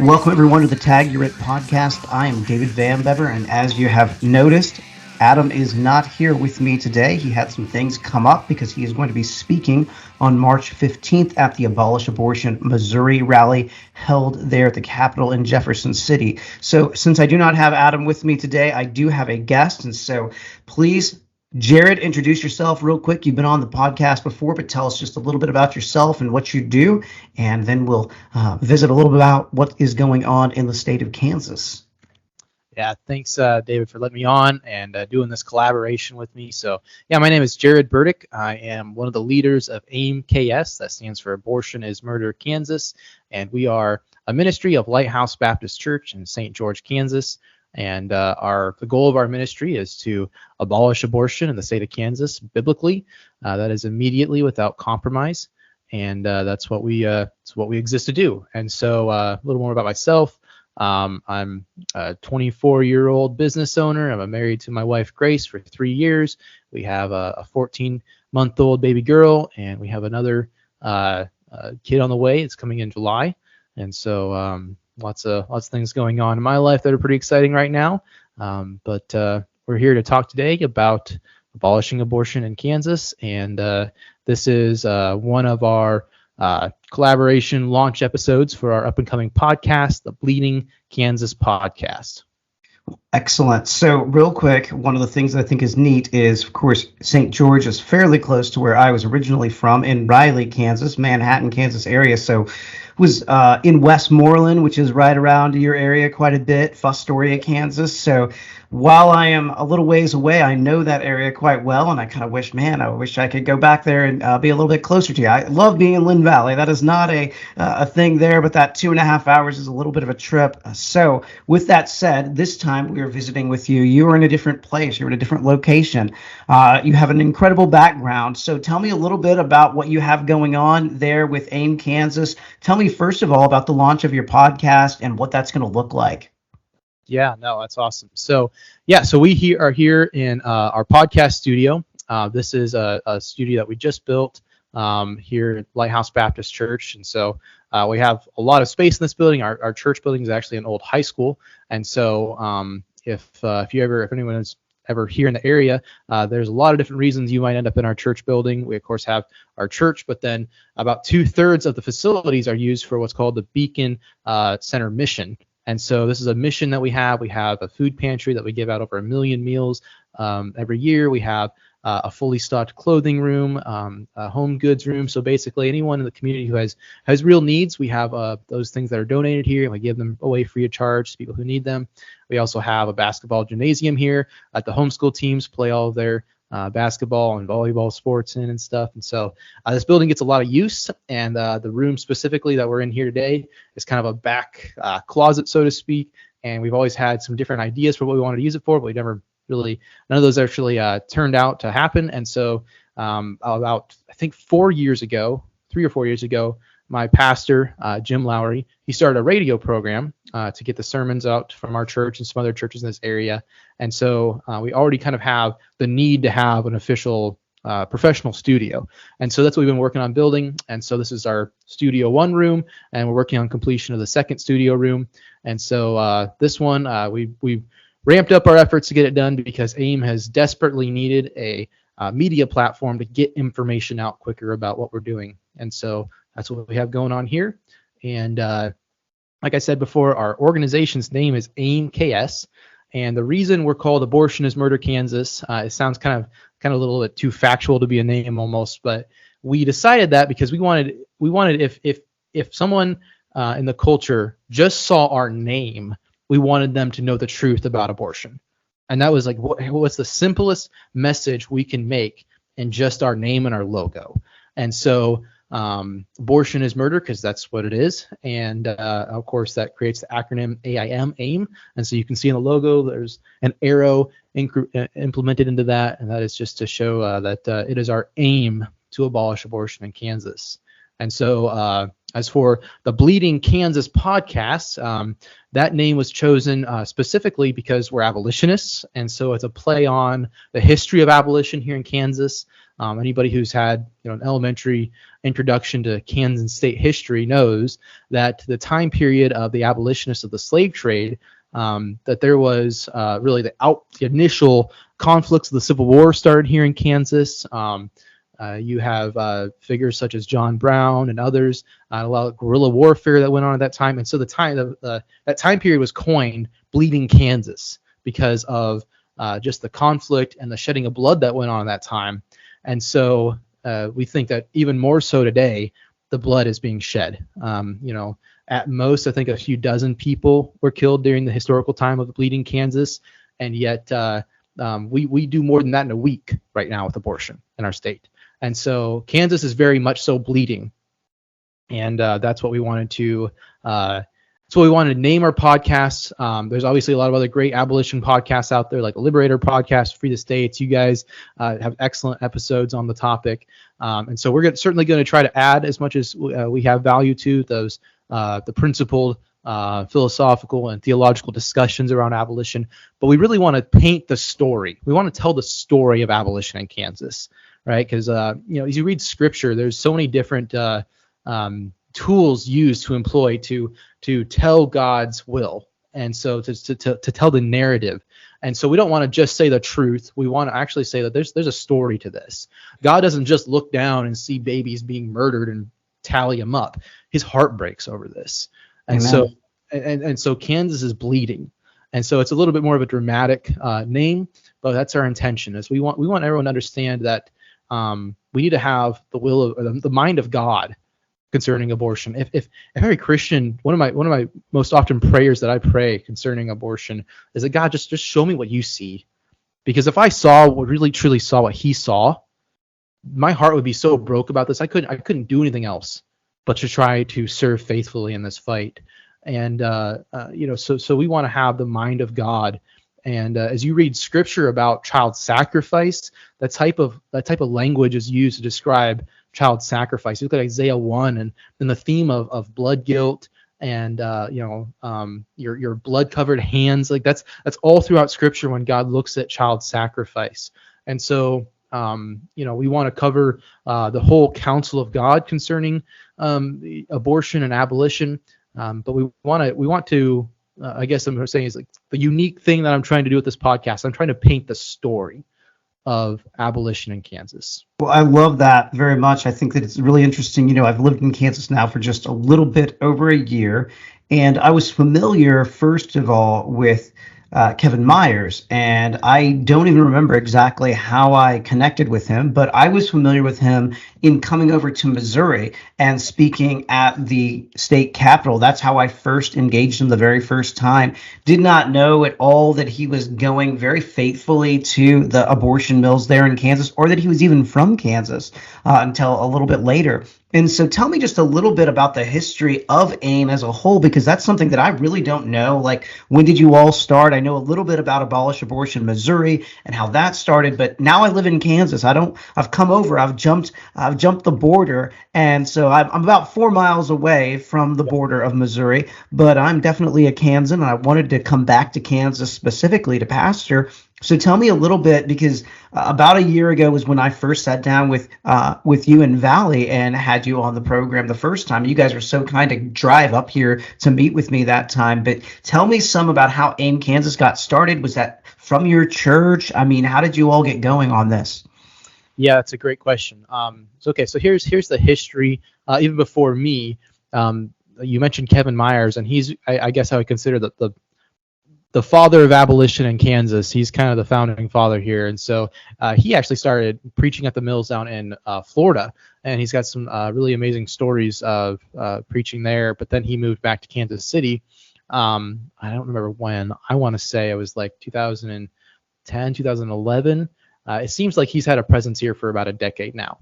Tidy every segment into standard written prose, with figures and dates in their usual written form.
Welcome everyone to the T.A.G podcast. I am David Van Bever, and as you have noticed, Adam is not here with me today. He had some things come up because he is going to be speaking on March 15th at the Abolish Abortion Missouri rally held there at the Capitol in Jefferson City. So since I do not have Adam with me today, I do have a guest, and so please, Jerad, introduce yourself real quick. You've been on the podcast before, but tell us just a little bit about yourself and what you do, and then we'll visit a little bit about what is going on in the state of Kansas. Yeah, thanks, David, for letting me on and doing this collaboration with me. So, yeah, my name is Jerad Burdick. I am one of the leaders of AIM-KS. That stands for Abortion is Murder Kansas, and we are a ministry of Lighthouse Baptist Church in St. George, Kansas. And the goal of our ministry is to abolish abortion in the state of Kansas biblically. That is immediately, without compromise, and that's what we exist to do. And so, a little more about myself. I'm a 24-year-old business owner. I'm married to my wife Grace for 3 years. We have a 14-month-old baby girl, and we have another kid on the way. It's coming in July, and so. Lots of things going on in my life that are pretty exciting right now. But we're here to talk today about abolishing abortion in Kansas. And this is one of our collaboration launch episodes for our up-and-coming podcast, the Bleeding Kansas Podcast. Excellent. So real quick, one of the things that I think is neat is, of course, St. George is fairly close to where I was originally from in Riley, Kansas, Manhattan, Kansas area. So was in Westmoreland, which is right around your area quite a bit, Fostoria, Kansas. So while I am a little ways away, I know that area quite well, and I kind of wish I could go back there and be a little bit closer to you. I love being in Lynn Valley. That is not a thing there, but that 2.5 hours is a little bit of a trip. So with that said, this time we are visiting with you. You are in a different place. You're in a different location. You have an incredible background. So tell me a little bit about what you have going on there with AIM Kansas. Tell me first of all about the launch of your podcast and what that's going to look like. Yeah, no, that's awesome. So we are here in our podcast studio. This is a studio that we just built here at Lighthouse Baptist Church. And so we have a lot of space in this building. Our church building is actually an old high school. And so if anyone is ever here in the area, there's a lot of different reasons you might end up in our church building. We, of course, have our church, but then about 2/3 of the facilities are used for what's called the Beacon Center mission. And so this is a mission that we have. We have a food pantry that we give out over 1 million meals every year. We have a fully stocked clothing room, a home goods room. So basically anyone in the community who has real needs, we have those things that are donated here, and we give them away free of charge to people who need them. We also have a basketball gymnasium here that the homeschool teams play all of their basketball and volleyball sports in and stuff. And so this building gets a lot of use, and the room specifically that we're in here today is kind of a back closet, so to speak. And we've always had some different ideas for what we wanted to use it for, but none of those actually turned out to happen. And so about, I think 3 or 4 years ago, my pastor, Jim Lowry, he started a radio program to get the sermons out from our church and some other churches in this area. And so we already kind of have the need to have an official professional studio. And so that's what we've been working on building. And so this is our Studio 1 room, and we're working on completion of the second studio room. And so this one, we've ramped up our efforts to get it done because AIM has desperately needed a media platform to get information out quicker about what we're doing. And so that's what we have going on here. And like I said before, our organization's name is AIM-KS. And the reason we're called Abortion is Murder Kansas, it sounds kind of a little bit too factual to be a name almost, but we decided that because we wanted if someone in the culture just saw our name, we wanted them to know the truth about abortion. And that was like, what's the simplest message we can make in just our name and our logo? And so abortion is murder, because that's what it is. And of course, that creates the acronym AIM. And so you can see in the logo, there's an arrow implemented into that. And that is just to show that it is our aim to abolish abortion in Kansas. And so as for the Bleeding Kansas podcast, that name was chosen specifically because we're abolitionists. And so it's a play on the history of abolition here in Kansas. Anybody who's had an elementary introduction to Kansas state history knows that the time period of the abolitionists of the slave trade, that there was really the initial conflicts of the Civil War started here in Kansas. You have figures such as John Brown and others, a lot of guerrilla warfare that went on at that time. And so that time period was coined Bleeding Kansas because of just the conflict and the shedding of blood that went on at that time. And so we think that even more so today, the blood is being shed. At most, I think a few dozen people were killed during the historical time of Bleeding Kansas. And yet we do more than that in a week right now with abortion in our state. And so Kansas is very much so bleeding. And that's what we wanted to name our podcast. There's obviously a lot of other great abolition podcasts out there, like the Liberator podcast, Free the States. You guys have excellent episodes on the topic. And so we're certainly going to try to add as much as we have value to those, the principled, philosophical and theological discussions around abolition. But we really want to paint the story. We want to tell the story of abolition in Kansas, right? Because, as you read scripture, there's so many different tools used to employ to tell God's will, and so to tell the narrative. And so we don't want to just say the truth. We want to actually say that there's a story to this. God doesn't just look down and see babies being murdered and tally them up. His heart breaks over this. And Amen. so Kansas is bleeding. And so it's a little bit more of a dramatic name, but that's our intention. Is we want everyone to understand that we need to have the will of the mind of God concerning abortion. If every Christian, one of my most often prayers that I pray concerning abortion is that God just show me what you see, because if I really truly saw what He saw, my heart would be so broke about this. I couldn't do anything else but to try to serve faithfully in this fight. And so we want to have the mind of God. And as you read scripture about child sacrifice, that type of language is used to describe child sacrifice. You look at Isaiah 1 and the theme of blood guilt and your blood covered hands, like that's all throughout scripture when God looks at child sacrifice. And so we want to cover the whole counsel of God concerning abortion and abolition, but we want to I guess I'm saying is like the unique thing that I'm trying to do with this podcast. I'm trying to paint the story of abolition in Kansas. Well, I love that very much. I think that it's really interesting. I've lived in Kansas now for just a little bit over a year, and I was familiar, first of all, with Kevin Myers, and I don't even remember exactly how I connected with him, but I was familiar with him in coming over to Missouri and speaking at the state capitol. That's how I first engaged him the very first time. Did not know at all that he was going very faithfully to the abortion mills there in Kansas, or that he was even from Kansas until a little bit later. And so tell me just a little bit about the history of AIM as a whole, because that's something that I really don't know. Like, when did you all start? I know a little bit about Abolish Abortion Missouri and how that started, but now I live in Kansas. I've come over, I've jumped the border, and so I'm about 4 miles away from the border of Missouri, but I'm definitely a Kansan, and I wanted to come back to Kansas specifically to pastor. So tell me a little bit, because about a year ago was when I first sat down with you in Valley and had you on the program the first time. You guys were so kind to drive up here to meet with me that time. But tell me some about how AIM Kansas got started. Was that from your church? I mean, how did you all get going on this? Yeah, that's a great question. So here's the history. Even before me, you mentioned Kevin Myers, and he's I guess I would consider the father of abolition in Kansas. He's kind of the founding father here. And so he actually started preaching at the mills down in Florida, and he's got some really amazing stories of preaching there. But then he moved back to Kansas City. I don't remember when. I want to say it was like 2010, 2011. It seems like he's had a presence here for about a decade now.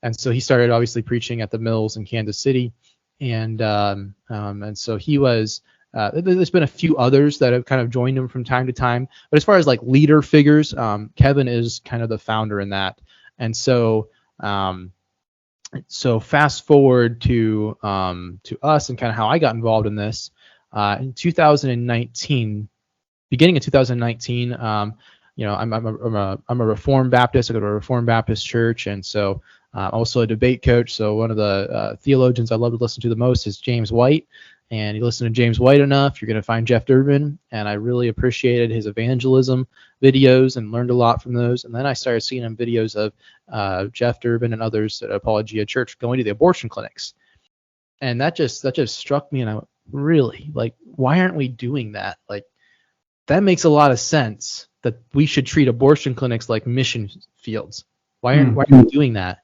And so he started obviously preaching at the mills in Kansas City. And so he was... there's been a few others that have kind of joined him from time to time, but as far as like leader figures, Kevin is kind of the founder in that. And so fast forward to us and kind of how I got involved in this. In 2019, beginning of 2019, I'm a Reformed Baptist. I go to a Reformed Baptist church, and so I'm also a debate coach. So one of the theologians I love to listen to the most is James White. And you listen to James White enough, you're going to find Jeff Durbin. And I really appreciated his evangelism videos and learned a lot from those. And then I started seeing him videos of Jeff Durbin and others at Apologia Church going to the abortion clinics. And that just struck me, and I went, really, like, why aren't we doing that? Like, that makes a lot of sense that we should treat abortion clinics like mission fields. Why aren't we doing that?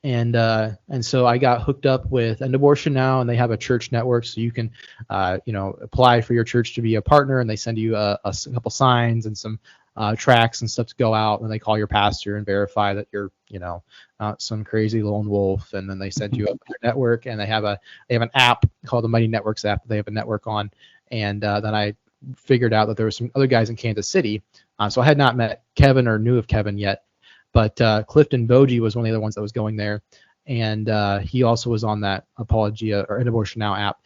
And so I got hooked up with End Abortion Now, and they have a church network, so you can apply for your church to be a partner, and they send you a couple signs and some tracts and stuff to go out, and they call your pastor and verify that you're not some crazy lone wolf, and then they send you up their network, and they have an app called the Mighty Networks app that they have a network on. And then I figured out that there were some other guys in Kansas City, so I had not met Kevin or knew of Kevin yet. But Clifton Boji was one of the other ones that was going there, and he also was on that Apologia or End Abortion Now app.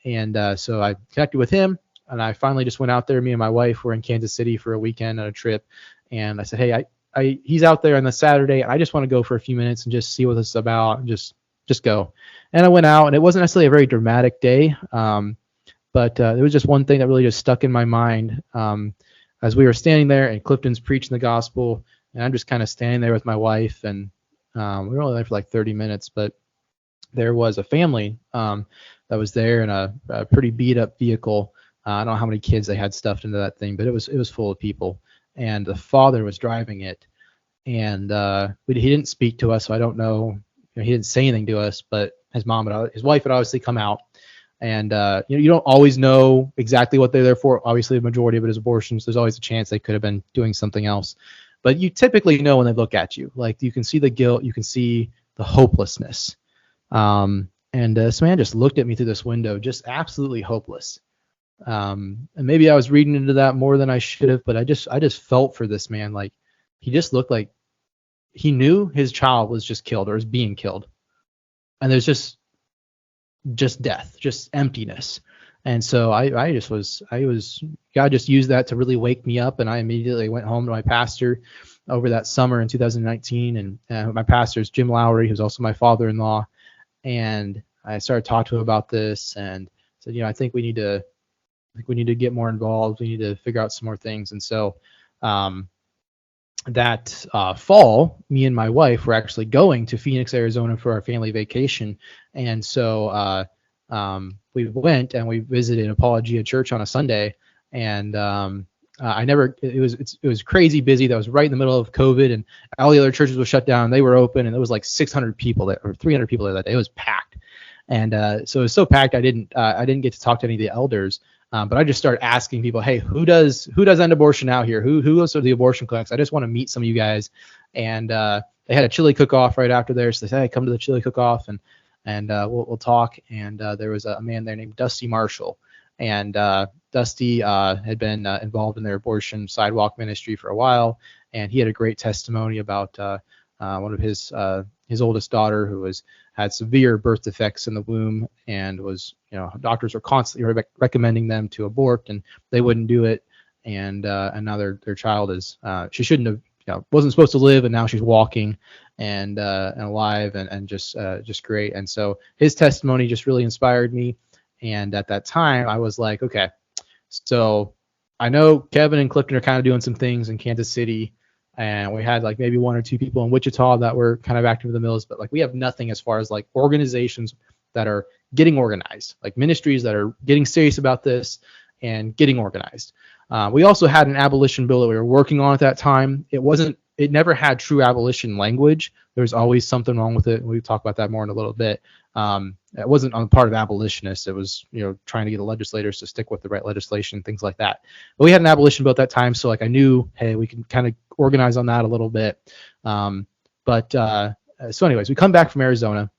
And so I connected with him, and I finally just went out there. Me and my wife were in Kansas City for a weekend on a trip, and I said, hey, he's out there on the Saturday, and I just want to go for a few minutes and just see what this is about, and just go. And I went out, and it wasn't necessarily a very dramatic day, but there was just one thing that really just stuck in my mind as we were standing there, and Clifton's preaching the gospel. And I'm just kind of standing there with my wife, and we were only there for like 30 minutes, but there was a family that was there in a pretty beat up vehicle. I don't know how many kids they had stuffed into that thing, but it was full of people, and the father was driving it, and he didn't speak to us, so I don't know. He didn't say anything to us, but his wife had obviously come out, and you don't always know exactly what they're there for. Obviously, the majority of it is abortions. There's always a chance they could have been doing something else. But you typically know when they look at you. Like, you can see the guilt, you can see the hopelessness. And this man just looked at me through this window, just absolutely hopeless. And maybe I was reading into that more than I should have, but I just felt for this man. Like, he just looked like he knew his child was just killed or is being killed. And there's just death, just emptiness. And so God just used that to really wake me up. And I immediately went home to my pastor over that summer in 2019. And my pastor is Jim Lowry, who's also my father-in-law. And I started talking to him about this and said, I think we need to get more involved. We need to figure out some more things. And so that fall, me and my wife were actually going to Phoenix, Arizona for our family vacation. And so we went and we visited Apologia Church on a Sunday, and it was crazy busy. That was right in the middle of COVID, and all the other churches were shut down. They were open, and there was like 600 people there, or 300 people there that day. It was packed, and so it was so packed. I didn't get to talk to any of the elders, but I just started asking people, hey, who does End Abortion out here? Who goes to the abortion clinics? I just want to meet some of you guys. And they had a chili cook-off right after there, so they said, hey, come to the chili cook-off and we'll talk. And there was a man there named Dusty Marshall, and Dusty had been involved in their abortion sidewalk ministry for a while, and he had a great testimony about one of his oldest daughter who had severe birth defects in the womb, and was, doctors were constantly recommending them to abort, and they wouldn't do it, and now their child is she shouldn't have, wasn't supposed to live, and now she's walking and alive, and just great. And so his testimony just really inspired me. And at that time, I was like, okay, so I know Kevin and Clifton are kind of doing some things in Kansas City, and we had like maybe one or two people in Wichita that were kind of active in the mills, but like we have nothing as far as like organizations that are getting organized, like ministries that are getting serious about this and getting organized. We also had an abolition bill that we were working on at that time. It never had true abolition language. There was always something wrong with it. We'll talk about that more in a little bit. It wasn't on the part of abolitionists. It was, trying to get the legislators to stick with the right legislation, things like that. But we had an abolition bill at that time, so like I knew, hey, we can kind of organize on that a little bit. So anyways, we come back from Arizona,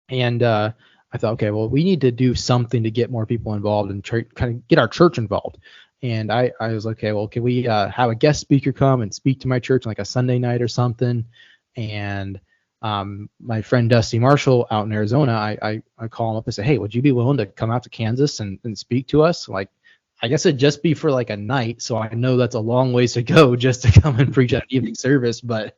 and I thought, okay, well, we need to do something to get more people involved and kind of get our church involved. And I was like, okay, well, can we have a guest speaker come and speak to my church on like a Sunday night or something? And my friend Dusty Marshall out in Arizona, I call him up and say, hey, would you be willing to come out to Kansas and speak to us? Like, I guess it'd just be for like a night. So I know that's a long ways to go just to come and preach at an evening service, but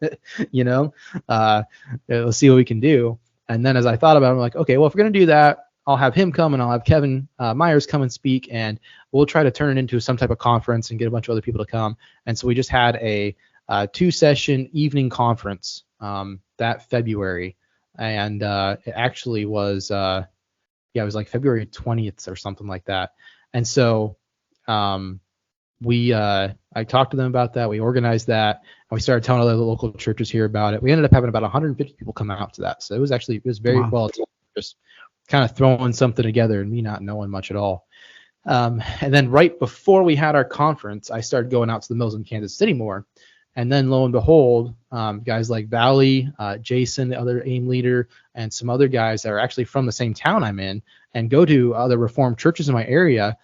you know, let's see what we can do. And then as I thought about it, I'm like, okay, well, if we're going to do that, I'll have him come and I'll have Kevin Myers come and speak, and we'll try to turn it into some type of conference and get a bunch of other people to come. And so we just had a 2-session evening conference that February. And it actually was, it was like February 20th or something like that. And so I talked to them about that. We organized that, and we started telling other local churches here about it. We ended up having about 150 people come out to that. So it was very well, just kind of throwing something together and me not knowing much at all. And then right before we had our conference, I started going out to the mills in Kansas City more. And then lo and behold, guys like Valley, Jason, the other AIM leader, and some other guys that are actually from the same town I'm in and go to other Reformed churches in my area,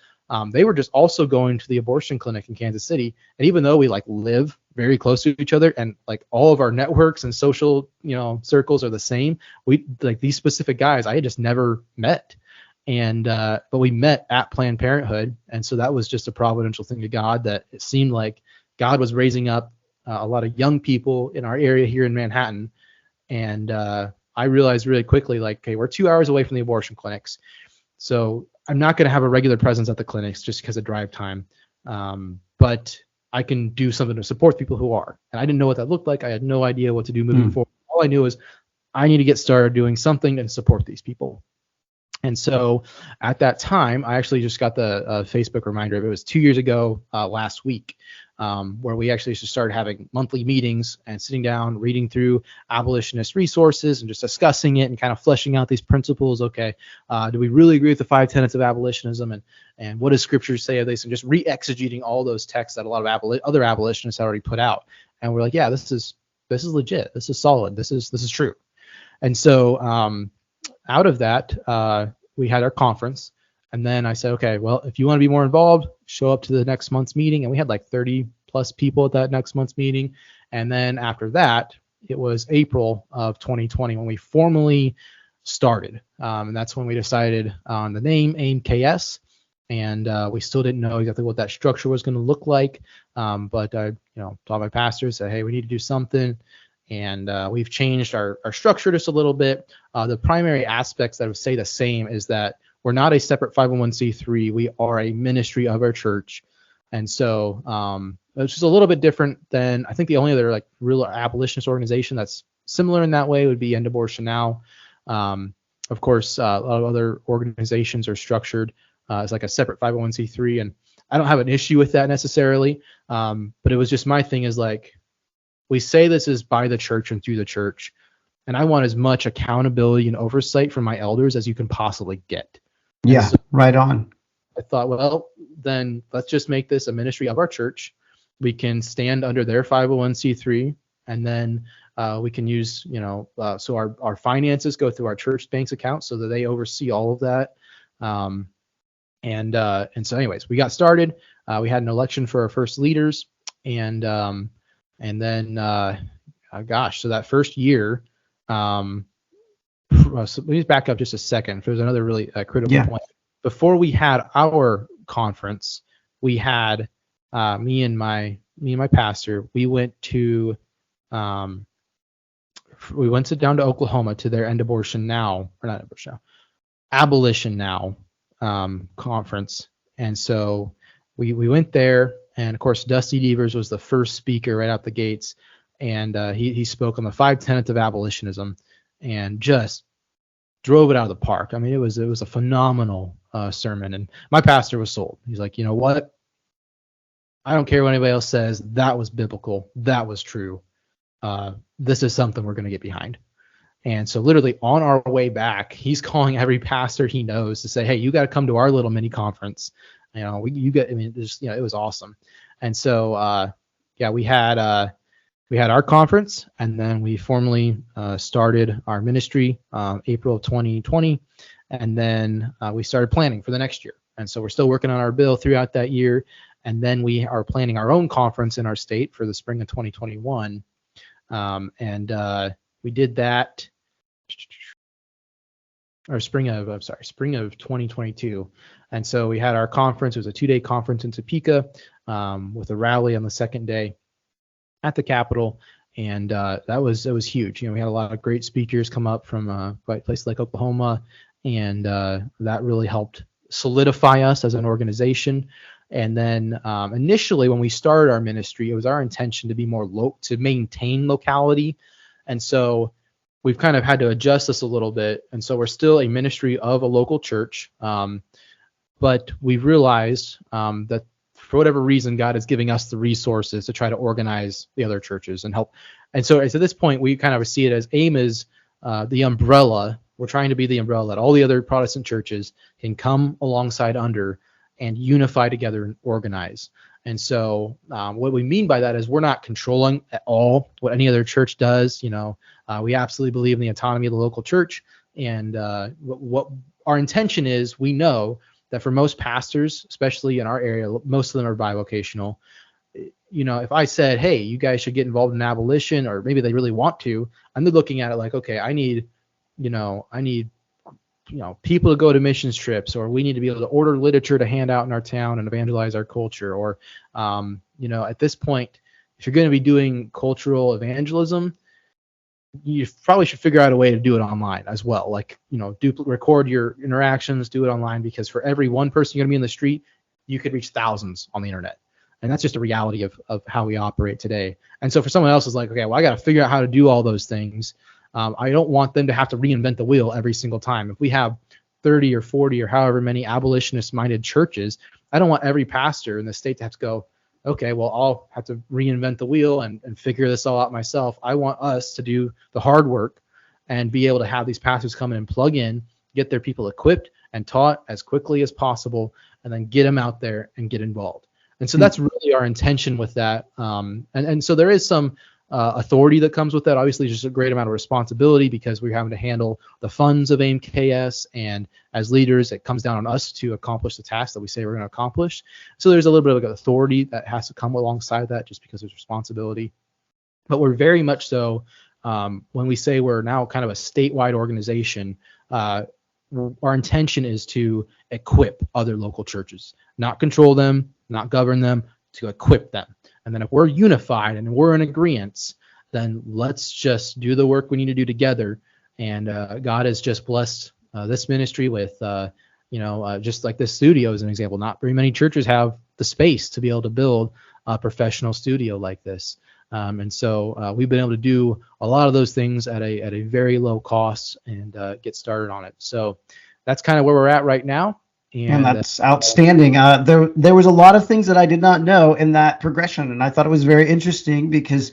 they were just also going to the abortion clinic in Kansas City. And even though we like live very close to each other and like all of our networks and social, circles are the same, we like these specific guys I had just never met. And but we met at Planned Parenthood. And so that was just a providential thing of God, that it seemed like God was raising up a lot of young people in our area here in Manhattan. And I realized really quickly, like, okay, we're 2 hours away from the abortion clinics. So I'm not going to have a regular presence at the clinics just because of drive time. But I can do something to support people who are. And I didn't know what that looked like. I had no idea what to do moving forward. All I knew is I need to get started doing something and support these people. And so at that time, I actually just got the Facebook reminder. It was 2 years ago last week, where we actually just started having monthly meetings and sitting down, reading through abolitionist resources and just discussing it and kind of fleshing out these principles. Okay, do we really agree with the 5 tenets of abolitionism, and what does Scripture say of this, and just re-exegeting all those texts that a lot of other abolitionists had already put out. And we're like, yeah, this is legit. This is solid. This is true. And so out of that, we had our conference, and then I said, okay, well, if you want to be more involved, show up to the next month's meeting. And we had like 30 plus people at that next month's meeting. And then after that, it was April of 2020 when we formally started. And that's when we decided on the name AIM-KS. And we still didn't know exactly what that structure was going to look like. But I, told my pastor, said, hey, we need to do something. And we've changed our structure just a little bit. The primary aspects that would stay the same is that we're not a separate 501c3. We are a ministry of our church. And so it's just a little bit different than, I think the only other like real abolitionist organization that's similar in that way would be End Abortion Now. Of course, a lot of other organizations are structured as like a separate 501c3. And I don't have an issue with that necessarily. But it was just my thing is like, we say this is by the church and through the church, and I want as much accountability and oversight from my elders as you can possibly get. Yeah, so right on. I thought, well, then let's just make this a ministry of our church. We can stand under their 501c3, and then we can use, so our finances go through our church bank's account so that they oversee all of that. And so anyways, we got started. We had an election for our first leaders, and then, so that first year, so let me back up just a second. There's another really critical point. Before we had our conference, we had me and my pastor. We went down to Oklahoma to their Abolition Now conference, and so we went there. And of course, Dusty Devers was the first speaker right out the gates, and he spoke on the 5 tenets of abolitionism, and just drove it out of the park. I mean, it was a phenomenal sermon, and my pastor was sold. He's like, you know what? I don't care what anybody else says. That was biblical. That was true. This is something we're going to get behind. And so, literally on our way back, he's calling every pastor he knows to say, hey, you got to come to our little mini conference. It was awesome. And so, we had our conference, and then we formally started our ministry April of 2020, and then we started planning for the next year. And so we're still working on our bill throughout that year, and then we are planning our own conference in our state for the spring of 2021. We did that spring of 2022. And so we had our conference. It was a 2-day conference in Topeka, with a rally on the second day at the Capitol. And it was huge. We had a lot of great speakers come up from places like Oklahoma, and that really helped solidify us as an organization. And then initially, when we started our ministry, it was our intention to be to maintain locality. And so we've kind of had to adjust this a little bit. And so we're still a ministry of a local church. But we've realized that for whatever reason, God is giving us the resources to try to organize the other churches and help. And so at this point, we kind of see it as AIM is the umbrella. We're trying to be the umbrella that all the other Protestant churches can come alongside under and unify together and organize. And so what we mean by that is we're not controlling at all what any other church does. We absolutely believe in the autonomy of the local church. And what our intention is, we know that for most pastors, especially in our area, most of them are bivocational. If I said, hey, you guys should get involved in abolition, or maybe they really want to, and they're looking at it like, okay, I need people to go to missions trips, or we need to be able to order literature to hand out in our town and evangelize our culture. Or, at this point, if you're going to be doing cultural evangelism, you probably should figure out a way to do it online as well. Like, record your interactions, do it online, because for every one person you're going to be in the street, you could reach thousands on the internet. And that's just a reality of how we operate today. And so for someone else, it's like, okay, well, I got to figure out how to do all those things. I don't want them to have to reinvent the wheel every single time. If we have 30 or 40 or however many abolitionist-minded churches, I don't want every pastor in the state to have to go, okay, well, I'll have to reinvent the wheel and figure this all out myself. I want us to do the hard work and be able to have these pastors come in and plug in, get their people equipped and taught as quickly as possible, and then get them out there and get involved. And so that's really our intention with that. And so there is some authority that comes with that. Obviously, just a great amount of responsibility, because we're having to handle the funds of AIM-KS, and as leaders, it comes down on us to accomplish the task that we say we're going to accomplish. So there's a little bit of authority that has to come alongside that, just because there's responsibility. But we're very much so, when we say we're now kind of a statewide organization, our intention is to equip other local churches, not control them, not govern them, to equip them. And then if we're unified and we're in agreement, then let's just do the work we need to do together. And God has just blessed this ministry with, just like this studio as an example. Not very many churches have the space to be able to build a professional studio like this. And so we've been able to do a lot of those things at a very low cost and get started on it. So that's kind of where we're at right now. And that's outstanding. There was a lot of things that I did not know in that progression, and I thought it was very interesting because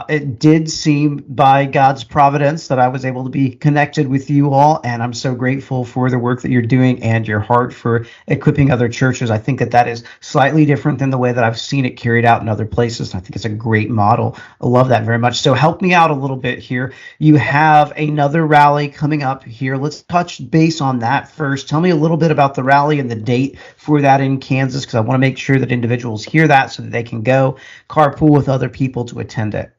it did seem by God's providence that I was able to be connected with you all, and I'm so grateful for the work that you're doing and your heart for equipping other churches. I think that is slightly different than the way that I've seen it carried out in other places. I think it's a great model. I love that very much. So help me out a little bit here. You have another rally coming up here. Let's touch base on that first. Tell me a little bit about the rally and the date for that in Kansas, because I want to make sure that individuals hear that so that they can go carpool with other people to attend it.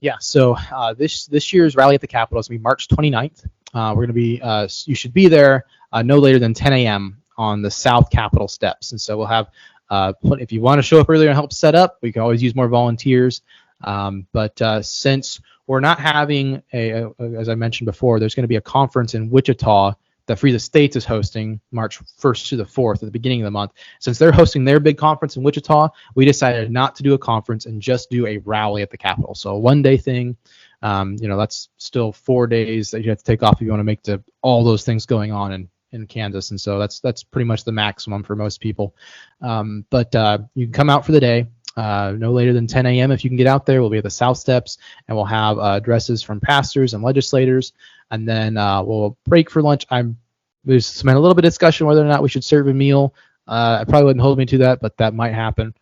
Yeah, so this year's rally at the Capitol is going to be March 29th. We're going to be, you should be there no later than 10 a.m. on the South Capitol steps. And so we'll have, if you want to show up earlier and help set up, we can always use more volunteers. But since we're not having as I mentioned before, there's going to be a conference in Wichita that Free the States is hosting March 1st to the 4th at the beginning of the month. Since they're hosting their big conference in Wichita, we decided not to do a conference and just do a rally at the Capitol. So a one-day thing. That's still 4 days that you have to take off if you want to make all those things going on in Kansas. And so that's pretty much the maximum for most people. But you can come out for the day. No later than 10 a.m. if you can get out there. We'll be at the South Steps, and we'll have addresses from pastors and legislators, and then we'll break for lunch. There's been a little bit of discussion whether or not we should serve a meal. I probably wouldn't hold me to that, but that might happen.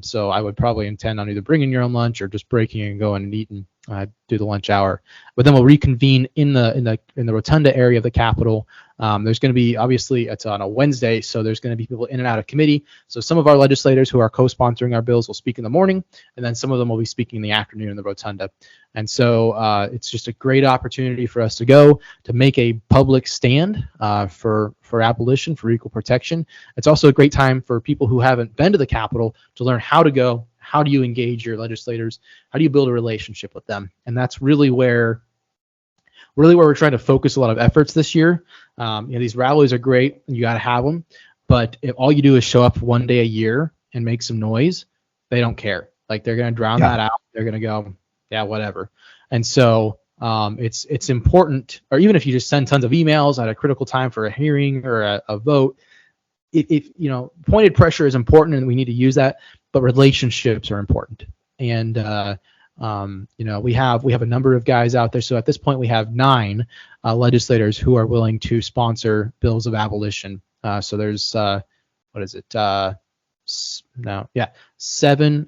So I would probably intend on either bringing your own lunch or just breaking and going and eating through the lunch hour. But then we'll reconvene in the rotunda area of the Capitol. There's going to be, obviously it's on a Wednesday, so there's going to be people in and out of committee. So some of our legislators who are co-sponsoring our bills will speak in the morning, and then some of them will be speaking in the afternoon in the rotunda. And so it's just a great opportunity for us to go to make a public stand for abolition, for equal protection. It's also a great time for people who haven't been to the Capitol to learn how to go. How do you engage your legislators? How do you build a relationship with them? And that's really where we're trying to focus a lot of efforts this year. These rallies are great, and you got to have them. But if all you do is show up one day a year and make some noise, they don't care. Like, they're going to drown that out. They're going to go, yeah, whatever. And so it's important, or even if you just send tons of emails at a critical time for a hearing or a vote, if pointed pressure is important, and we need to use that, but relationships are important. And we have a number of guys out there. So at this point, we have 9 legislators who are willing to sponsor bills of abolition. So there's 7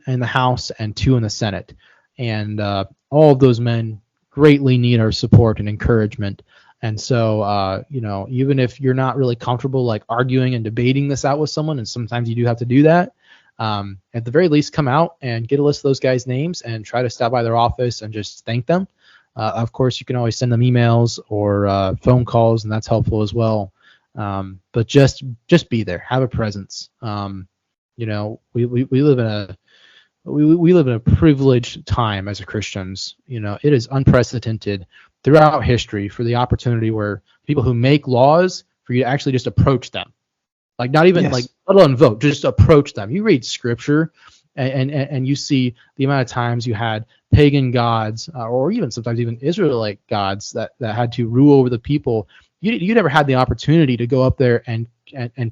in the House and 2 in the Senate, and all of those men greatly need our support and encouragement. And so, even if you're not really comfortable like arguing and debating this out with someone, and sometimes you do have to do that, at the very least, come out and get a list of those guys' names and try to stop by their office and just thank them. Of course, you can always send them emails or phone calls, and that's helpful as well. But just be there, have a presence. We live in a privileged time as Christians. It is unprecedented throughout history for the opportunity where people who make laws, for you to actually just approach them. Like, not even let alone vote, just approach them. You read scripture and you see the amount of times you had pagan gods or even sometimes even Israelite gods that had to rule over the people. You never had the opportunity to go up there and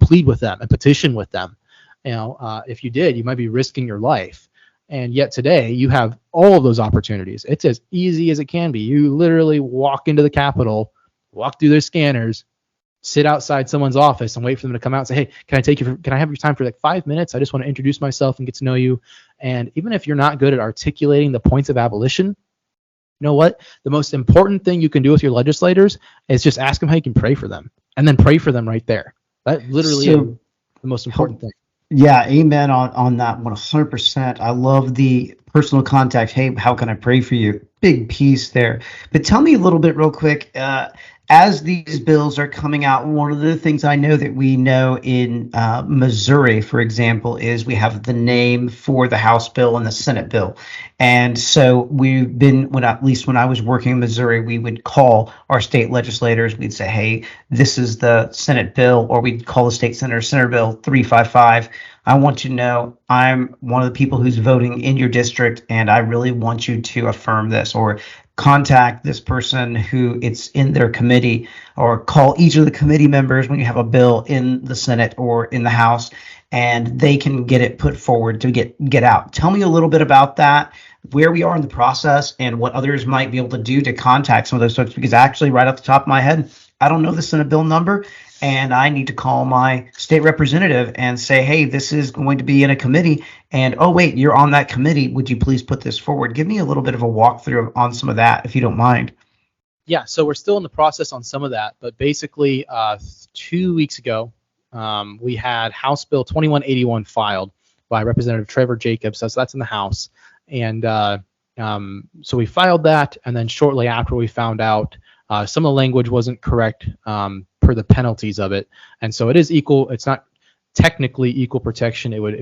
plead with them and petition with them. If you did, you might be risking your life. And yet today you have all of those opportunities. It's as easy as it can be. You literally walk into the Capitol, walk through their scanners, sit outside someone's office and wait for them to come out and say, hey, can I have your time for like 5 minutes? I just want to introduce myself and get to know you. And even if you're not good at articulating the points of abolition, you know what? The most important thing you can do with your legislators is just ask them how you can pray for them, and then pray for them right there. That literally is the most important thing. Yeah, amen on that 100%. I love the personal contact. Hey, how can I pray for you? Big piece there. But tell me a little bit real quick, as these bills are coming out, one of the things I know that we know in Missouri, for example, is we have the name for the House bill and the Senate bill. And so we've been, at least when I was working in Missouri, we would call our state legislators. We'd say, hey, this is the Senate bill, or we'd call the state senator, Senator Bill 355. I want you to know I'm one of the people who's voting in your district, and I really want you to affirm this, or contact this person who it's in their committee, or call each of the committee members when you have a bill in the Senate or in the House, and they can get it put forward to get out. Tell me a little bit about that, where we are in the process, and what others might be able to do to contact some of those folks, because actually right off the top of my head, I don't know the Senate bill number, and I need to call my state representative and say, hey, this is going to be in a committee, and oh wait, you're on that committee. Would you please put this forward? Give me a little bit of a walkthrough on some of that, if you don't mind. Yeah, so we're still in the process on some of that, but basically 2 weeks ago, we had House Bill 2181 filed by Representative Trevor Jacobs. So that's in the House. And so we filed that, and then shortly after we found out some of the language wasn't correct per the penalties of it. And so it is equal. It's not technically equal protection. It would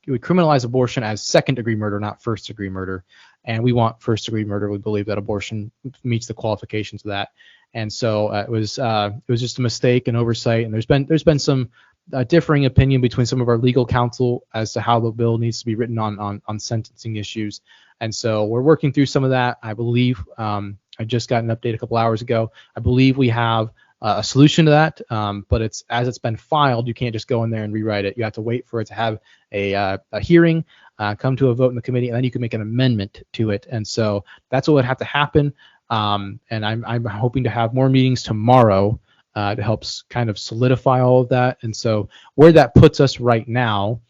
criminalize abortion as second-degree murder, not first-degree murder. And we want first-degree murder. We believe that abortion meets the qualifications of that. And so it was just a mistake and oversight. And there's been some differing opinion between some of our legal counsel as to how the bill needs to be written on sentencing issues. And so we're working through some of that. I believe I just got an update a couple hours ago. I believe we have a solution to that, but it's been filed. You can't just go in there and rewrite it. You have to wait for it to have a hearing, come to a vote in the committee, and then you can make an amendment to it. And so that's what would have to happen. And I'm hoping to have more meetings tomorrow to help kind of solidify all of that. And so where that puts us right now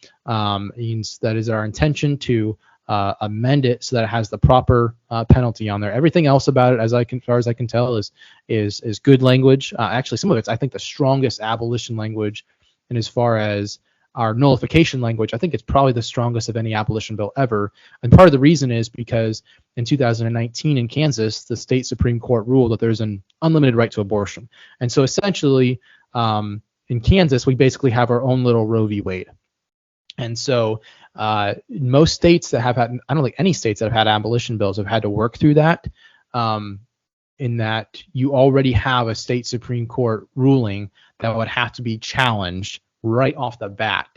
means that is our intention to amend it so that it has the proper penalty on there. Everything else about it, as far as I can tell, is good language. Actually, some of it's, I think, the strongest abolition language, and as far as our nullification language, I think it's probably the strongest of any abolition bill ever. And part of the reason is because in 2019 in Kansas, the state Supreme Court ruled that there's an unlimited right to abortion. And so essentially, in Kansas, we basically have our own little Roe v. Wade. And so most states that have had, I don't think any states that have had abolition bills have had to work through that, in that you already have a state Supreme Court ruling that would have to be challenged right off the bat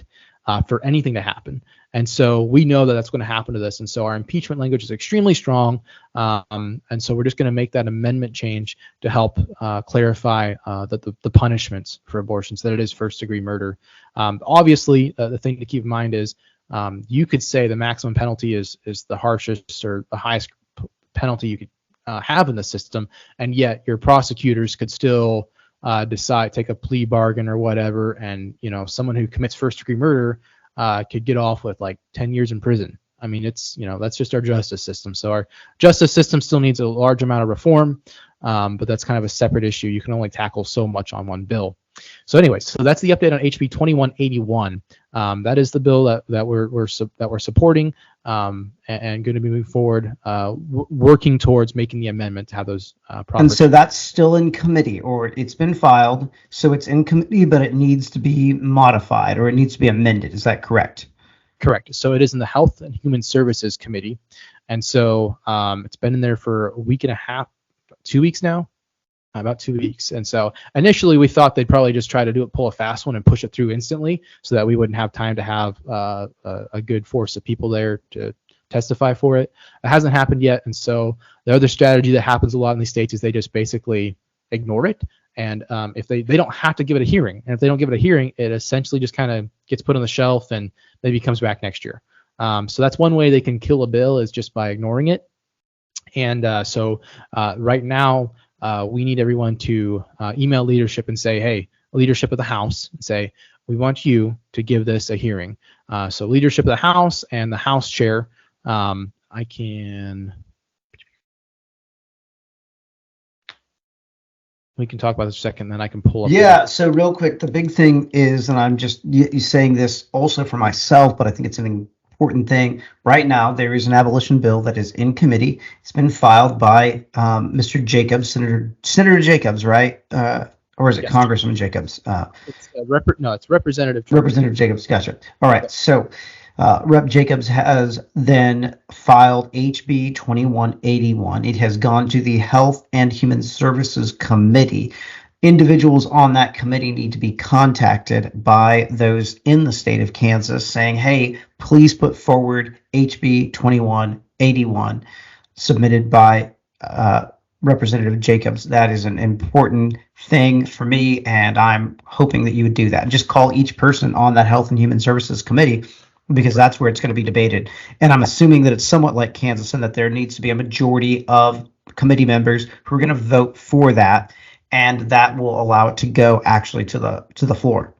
for anything to happen. And so we know that that's going to happen to this. And so our impeachment language is extremely strong. And so we're just going to make that amendment change to help clarify the punishments for abortions, that it is first-degree murder. Obviously, the thing to keep in mind is you could say the maximum penalty is the harshest or the highest penalty you could have in the system, and yet your prosecutors could still decide, take a plea bargain or whatever, and someone who commits first-degree murder could get off with like 10 years in prison. I mean, it's that's just our justice system. So our justice system still needs a large amount of reform, but that's kind of a separate issue. You can only tackle so much on one bill. So anyway, so that's the update on HB 2181. That is the bill that we're supporting and going to be moving forward, working towards making the amendment to have those proper. And so that's still in committee, or it's been filed, so it's in committee, but it needs to be modified or it needs to be amended. Is that correct? Correct. So it is in the Health and Human Services Committee, and so it's been in there for a week and a half, 2 weeks now. About 2 weeks. And so initially we thought they'd probably just try to pull a fast one and push it through instantly so that we wouldn't have time to have a good force of people there to testify for it. It hasn't happened yet. And so the other strategy that happens a lot in these states is they just basically ignore it. And if they don't have to give it a hearing, and if they don't give it a hearing, it essentially just kind of gets put on the shelf and maybe comes back next year. So that's one way they can kill a bill, is just by ignoring it. And so right now, we need everyone to email leadership and say, hey, leadership of the House, and say, we want you to give this a hearing. So leadership of the House and the House chair, we can talk about this a second, then I can pull up. Yeah, so real quick, the big thing is, and I'm just saying this also for myself, but I think it's an important thing. Right now, there is an abolition bill that is in committee. It's been filed by Mr. Jacobs, Senator Jacobs, right? Or is it Congressman Jacobs? It's Representative Jacobs. Representative Jacobs, gotcha. All right, so Rep. Jacobs has then filed HB 2181. It has gone to the Health and Human Services Committee. Individuals on that committee need to be contacted by those in the state of Kansas saying, hey, please put forward HB 2181 submitted by Representative Jacobs. That is an important thing for me, and I'm hoping that you would do that. Just call each person on that Health and Human Services Committee, because that's where it's going to be debated. And I'm assuming that it's somewhat like Kansas, and that there needs to be a majority of committee members who are going to vote for that, and that will allow it to go actually to the floor.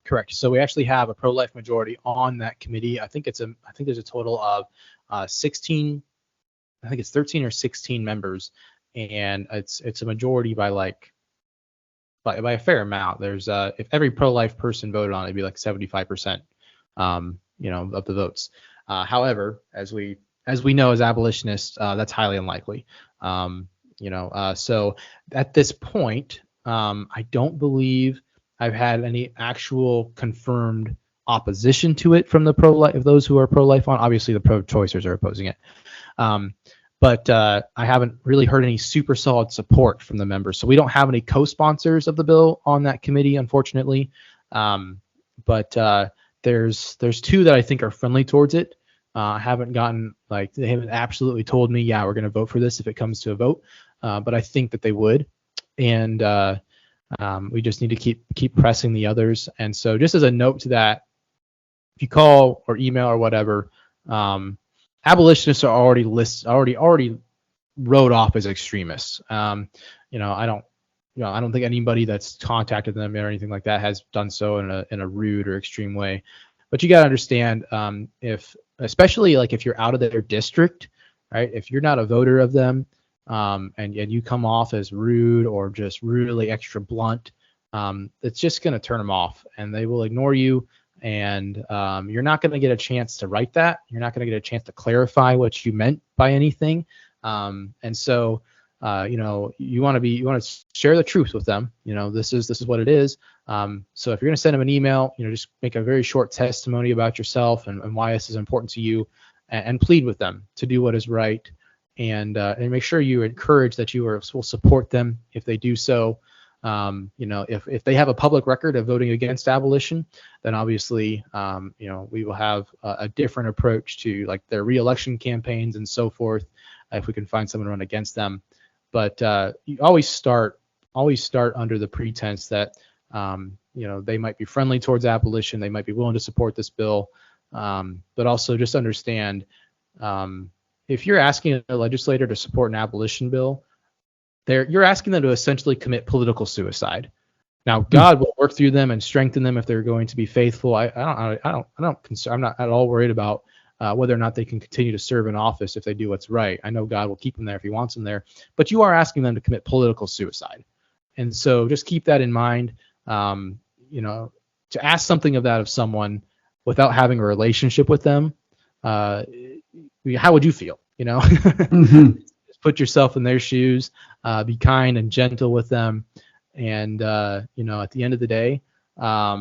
Correct. So we actually have a pro-life majority on that committee. I think there's a total of 16. I think it's 13 or 16 members, and it's a majority by a fair amount. There's if every pro-life person voted on it, it'd be like 75%, of the votes. However, as we know as abolitionists, that's highly unlikely. So at this point, I don't believe I've had any actual confirmed opposition to it from the pro-life, of those who are pro-life on. Obviously, the pro-choicers are opposing it. But I haven't really heard any super solid support from the members. So we don't have any co-sponsors of the bill on that committee, unfortunately. But there's two that I think are friendly towards it. I haven't gotten, they haven't absolutely told me, yeah, we're going to vote for this if it comes to a vote. But I think that they would. And we just need to keep pressing the others. And so just as a note to that, if you call or email or whatever, abolitionists are already wrote off as extremists. I don't think anybody that's contacted them or anything like that has done so in a rude or extreme way. But you got to understand, if especially like if you're out of their district, right? If you're not a voter of them, and you come off as rude or just really extra blunt, it's just going to turn them off, and they will ignore you. And you're not going to get a chance to write that. You're not going to get a chance to clarify what you meant by anything. And so, you want to share the truth with them. This is what it is. So if you're going to send them an email, just make a very short testimony about yourself and why this is important to you, and plead with them to do what is right. And make sure you encourage that you will support them if they do so. If they have a public record of voting against abolition, then obviously, we will have a different approach to like their reelection campaigns and so forth, if we can find someone to run against them. But you always start under the pretense that, they might be friendly towards abolition, they might be willing to support this bill, but also just understand, if you're asking a legislator to support an abolition bill, you're asking them to essentially commit political suicide. Now, God will work through them and strengthen them if they're going to be faithful. I'm not at all worried about whether or not they can continue to serve in office if they do what's right. I know God will keep them there if He wants them there, but you are asking them to commit political suicide, and so just keep that in mind. To ask something of that of someone without having a relationship with them, how would you feel? Mm-hmm. Put yourself in their shoes, be kind and gentle with them. And, at the end of the day, I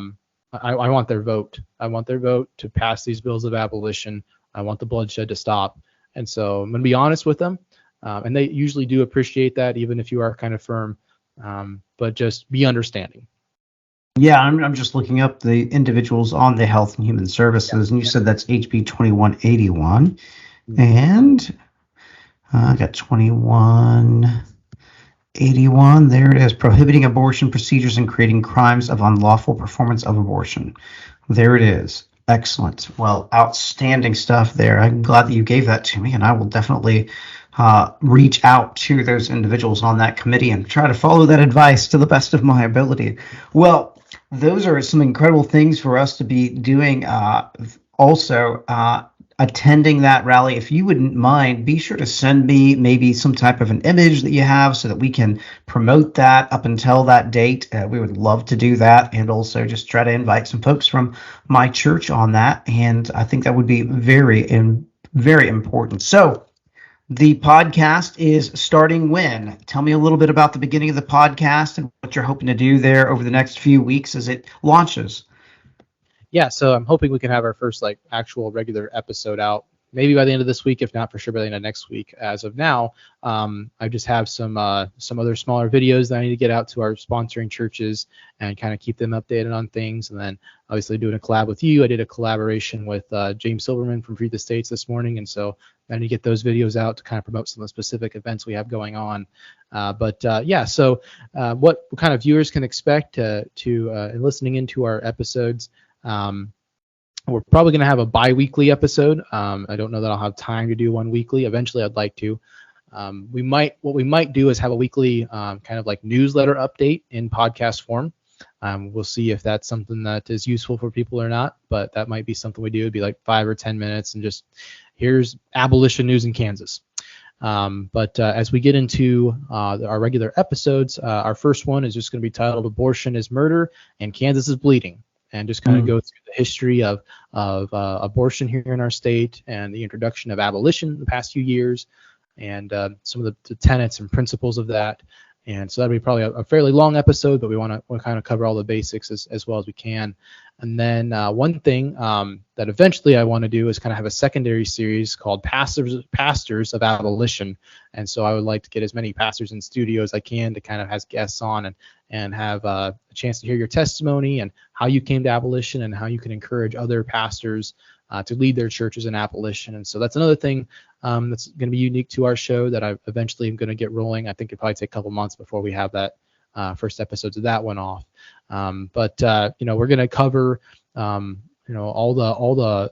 want their vote. I want their vote to pass these bills of abolition. I want the bloodshed to stop. And so I'm going to be honest with them. And they usually do appreciate that, even if you are kind of firm, but just be understanding. Yeah, I'm just looking up the individuals on the Health and Human Services, and you said that's HB 2181. And I got 2181. There it is. Prohibiting abortion procedures and creating crimes of unlawful performance of abortion. There it is. Excellent. Well, outstanding stuff there. I'm glad that you gave that to me, and I will definitely reach out to those individuals on that committee and try to follow that advice to the best of my ability. Well, those are some incredible things for us to be doing. Also, attending that rally. If you wouldn't mind, be sure to send me maybe some type of an image that you have so that we can promote that up until that date. We would love to do that, and also just try to invite some folks from my church on that. And I think that would be very important. So the podcast is starting when? Tell me a little bit about the beginning of the podcast and what you're hoping to do there over the next few weeks as it launches. Yeah, so I'm hoping we can have our first actual regular episode out maybe by the end of this week, if not for sure by the end of next week. As of now, I just have some other smaller videos that I need to get out to our sponsoring churches and kind of keep them updated on things. And then obviously doing a collab with you. I did a collaboration with James Silverman from Free the States this morning, and so I need to get those videos out to kind of promote some of the specific events we have going on. So what kind of viewers can expect to listening into our episodes. We're probably going to have a bi-weekly episode. I don't know that I'll have time to do one weekly. Eventually, I'd like to. What we might do is have a weekly kind of like newsletter update in podcast form. We'll see if that's something that is useful for people or not, but that might be something we do. It'd be like 5 or 10 minutes and just here's abolition news in Kansas. But as we get into our regular episodes, our first one is just going to be titled "Abortion is Murder and Kansas is Bleeding," and just kind of go through the history of abortion here in our state and the introduction of abolition in the past few years, and some of the tenets and principles of that. And so that'll be probably a fairly long episode, but we want to kind of cover all the basics as well as we can. And then one thing that eventually I want to do is kind of have a secondary series called Pastors of Abolition. And so I would like to get as many pastors in studio as I can to kind of have guests on and have a chance to hear your testimony and how you came to abolition and how you can encourage other pastors to lead their churches in abolition. And so that's another thing that's going to be unique to our show that I eventually am going to get rolling. I think it'll probably take a couple months before we have that first episodes of that one off. But we're going to cover all the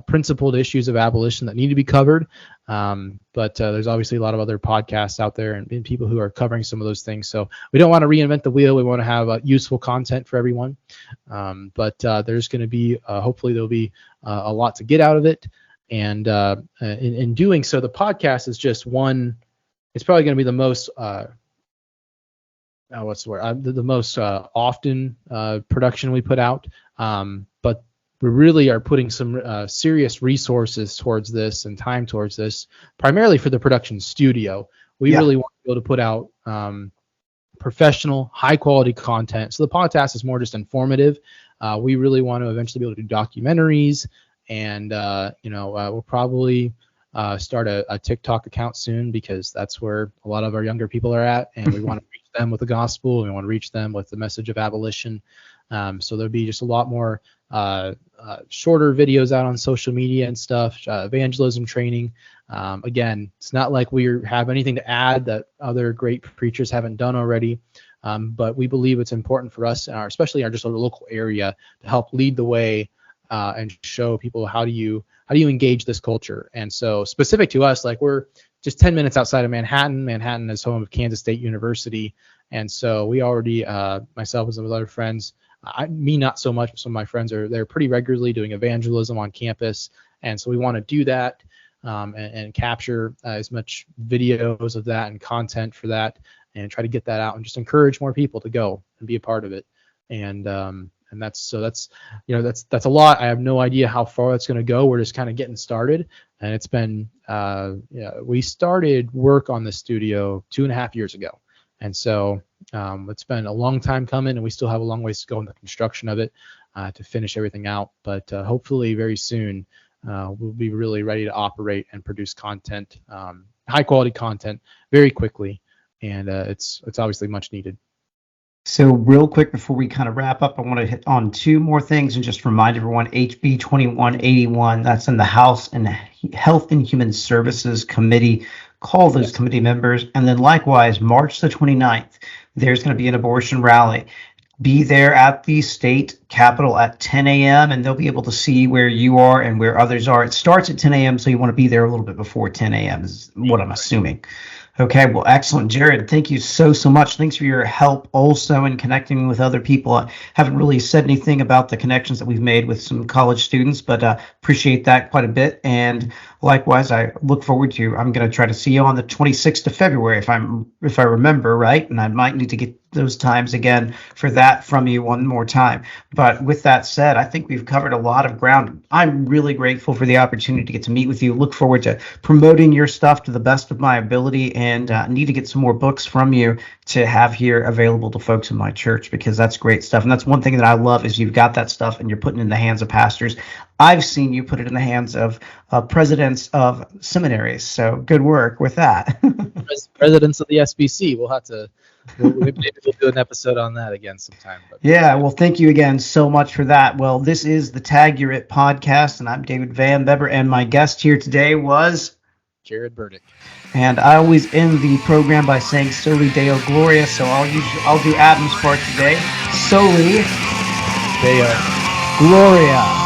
principled issues of abolition that need to be covered. But there's obviously a lot of other podcasts out there and people who are covering some of those things. So we don't want to reinvent the wheel. We want to have useful content for everyone. But there's going to be, hopefully there'll be a lot to get out of it. And in doing so, the podcast is just one. It's probably going to be the most the most often production we put out. But we really are putting some serious resources towards this and time towards this, primarily for the production studio. We really want to be able to put out professional, high-quality content. So the podcast is more just informative. We really want to eventually be able to do documentaries, and we'll probably start a TikTok account soon, because that's where a lot of our younger people are at, and we want to reach them with the gospel. We want to reach them with the message of abolition. So there'll be just a lot more shorter videos out on social media and stuff, evangelism training. Again, it's not like we have anything to add that other great preachers haven't done already, but we believe it's important for us, especially in our just our local area, to help lead the way and show people how do you engage this culture. And so specific to us, like, we're just 10 minutes outside of Manhattan. Manhattan is home of Kansas State University. And so we already, myself and some of other friends, me not so much, but some of my friends are there pretty regularly doing evangelism on campus. And so we want to do that and capture as much videos of that and content for that, and try to get that out and just encourage more people to go and be a part of it. And that's a lot. I have no idea how far that's going to go. We're just kind of getting started, and it's been we started work on the studio 2.5 years ago, and so it's been a long time coming, and we still have a long ways to go in the construction of it to finish everything out. But hopefully very soon we'll be really ready to operate and produce content, high quality content, very quickly, and it's obviously much needed. So real quick before we kind of wrap up, I want to hit on two more things and just remind everyone, HB 2181, that's in the House and Health and Human Services Committee. Call those committee members. And then likewise, March the 29th, there's going to be an abortion rally. Be there at the state capitol at 10 a.m. and they'll be able to see where you are and where others are. It starts at 10 a.m., so you want to be there a little bit before 10 a.m. is what I'm assuming. Okay, well, excellent. Jerad, thank you so much. Thanks for your help also in connecting with other people. I haven't really said anything about the connections that we've made with some college students, but appreciate that quite a bit. And likewise, I look forward to, I'm going to try to see you on the 26th of February, if I remember right, and I might need to get those times again for that from you one more time. But with that said, I think we've covered a lot of ground. I'm really grateful for the opportunity to get to meet with you. Look forward to promoting your stuff to the best of my ability, and need to get some more books from you to have here available to folks in my church, because that's great stuff. And that's one thing that I love, is you've got that stuff and you're putting it in the hands of pastors. I've seen you put it in the hands of presidents of seminaries. So good work with that. Presidents of the SBC. We'll have to maybe we'll do an episode on that again sometime. But. Yeah, well, thank you again so much for that. Well, this is the T.A.G podcast, and I'm David Van Beber, and my guest here today was Jerad Burdick. And I always end the program by saying Soli Deo Gloria, so I'll do Adam's part today. Soli Deo Gloria.